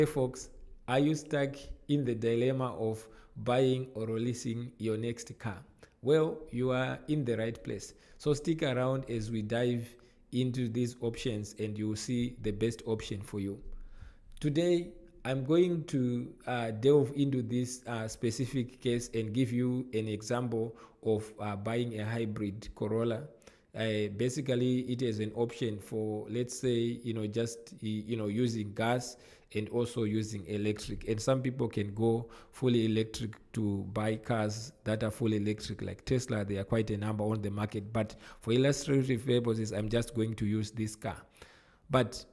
Hey folks, are you stuck in the dilemma of buying or leasing your next car? Well, you are in the right place. So stick around as we dive into these options and you'll see the best option for you. Today, I'm going to delve into this specific case and give you an example of buying a hybrid Corolla. Basically, it is an option for, let's say, just using gas and also using electric. And some people can go fully electric to buy cars that are fully electric, like Tesla. There are quite a number on the market. But for illustrative purposes, I'm just going to use this car. But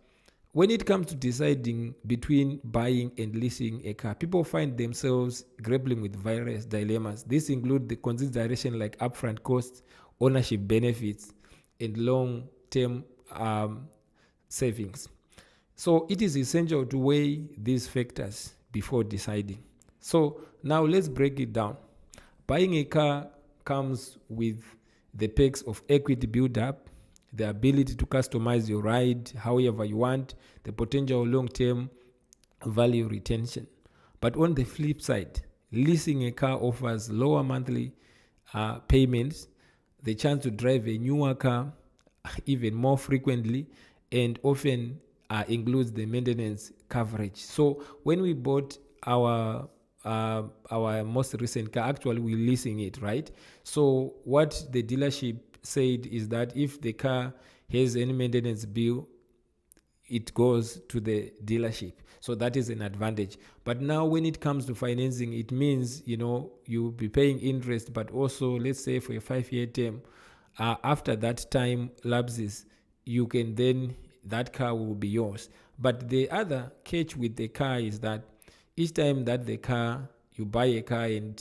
when it comes to deciding between buying and leasing a car, people find themselves grappling with various dilemmas. These include the consideration like upfront costs, ownership benefits, and long-term savings. So it is essential to weigh these factors before deciding. So now let's break it down. Buying a car comes with the perks of equity build-up, the ability to customize your ride however you want, the potential long-term value retention. But on the flip side, leasing a car offers lower monthly payments, the chance to drive a newer car even more frequently, and often includes the maintenance coverage. So when we bought our most recent car, actually we're leasing it, right? So what the dealership said is that if the car has any maintenance bill, it goes to the dealership. So that is an advantage. But now when it comes to financing, it means, you'll be paying interest, but also, let's say for a 5-year term, after that time lapses, you can then, that car will be yours. But the other catch with the car is that each time that you buy a car and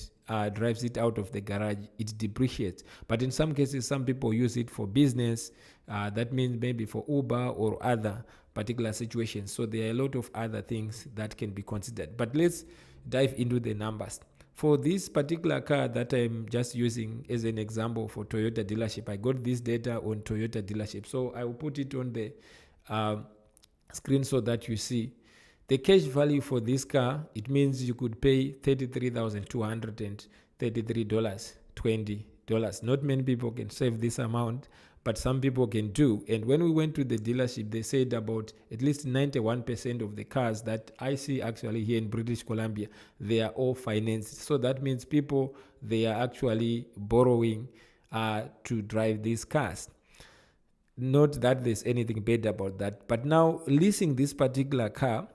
drives it out of the garage, it depreciates. But in some cases, some people use it for business. That means maybe for Uber or other particular situations. So there are a lot of other things that can be considered. But let's dive into the numbers. For this particular car that I'm just using as an example for Toyota dealership, I got this data on Toyota dealership. So I will put it on the screen so that you see. The cash value for this car, it means you could pay $33,233.20. Not many people can save this amount, but some people can do. And when we went to the dealership, they said about at least 91% of the cars that I see actually here in British Columbia, they are all financed. So that means people, they are actually borrowing to drive these cars. Not that there's anything bad about that. But now leasing this particular car,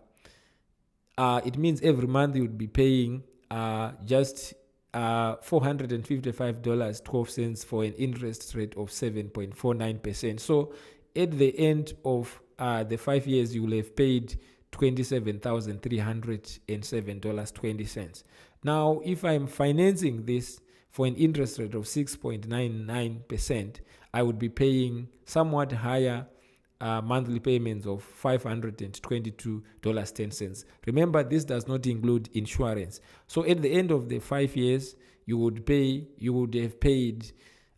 it means every month you would be paying just $455.12 for an interest rate of 7.49%. So at the end of the 5 years, you will have paid $27,307.20. Now, if I'm financing this for an interest rate of 6.99%, I would be paying somewhat higher monthly payments of $522.10. Remember, this does not include insurance. So at the end of the 5 years, you would have paid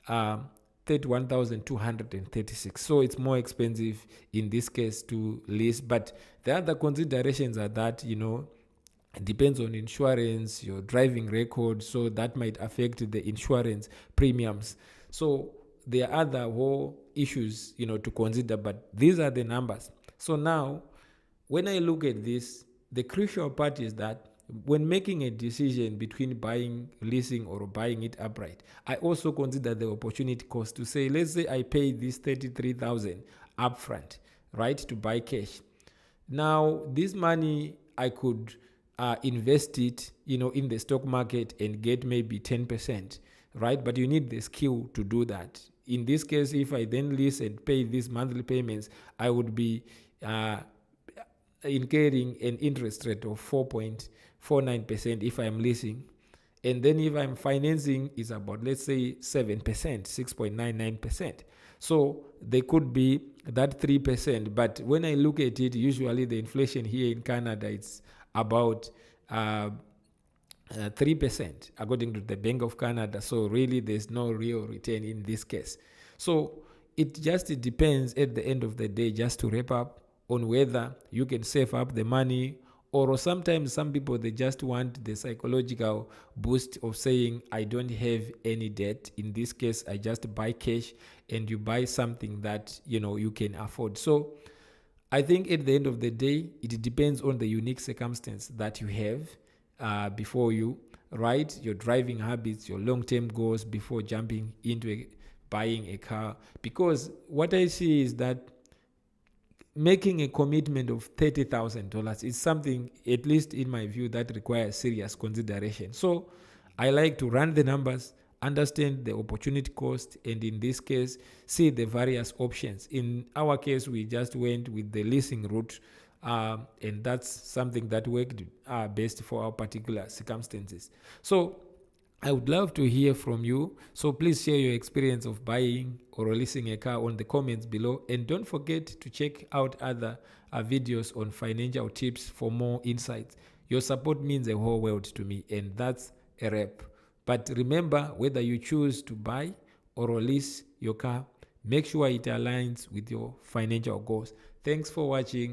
$31,236. So it's more expensive in this case to lease. But the other considerations are that, it depends on insurance, your driving record, so that might affect the insurance premiums. So there are other whole issues, to consider, but these are the numbers. So now, when I look at this, the crucial part is that when making a decision between buying, leasing, or buying it outright, I also consider the opportunity cost to say, let's say I pay this $33,000 upfront, right, to buy cash. Now, this money, I could invest it, in the stock market and get maybe 10%, right? But you need the skill to do that. In this case, if I then lease and pay these monthly payments, I would be incurring an interest rate of 4.49% if I'm leasing. And then if I'm financing, it's about, let's say, 7%, 6.99%. So there could be that 3%. But when I look at it, usually the inflation here in Canada, it's about 3%, according to the Bank of Canada. So really, there's no real return in this case. So it depends at the end of the day, just to wrap up, on whether you can save up the money Or sometimes some people, they just want the psychological boost of saying, I don't have any debt. In this case, I just buy cash, and you buy something that you can afford. So I think at the end of the day, it depends on the unique circumstance that you have before you, right? Your driving habits, your long-term goals before jumping into buying a car. Because what I see is that making a commitment of $30,000 is something, at least in my view, that requires serious consideration. So I like to run the numbers, understand the opportunity cost, and in this case, see the various options. In our case, we just went with the leasing route, and that's something that worked best for our particular circumstances. So I would love to hear from you. So please share your experience of buying or leasing a car on the comments below. And don't forget to check out other videos on financial tips for more insights. Your support means the whole world to me, and that's a wrap. But remember, whether you choose to buy or lease your car, make sure it aligns with your financial goals. Thanks for watching.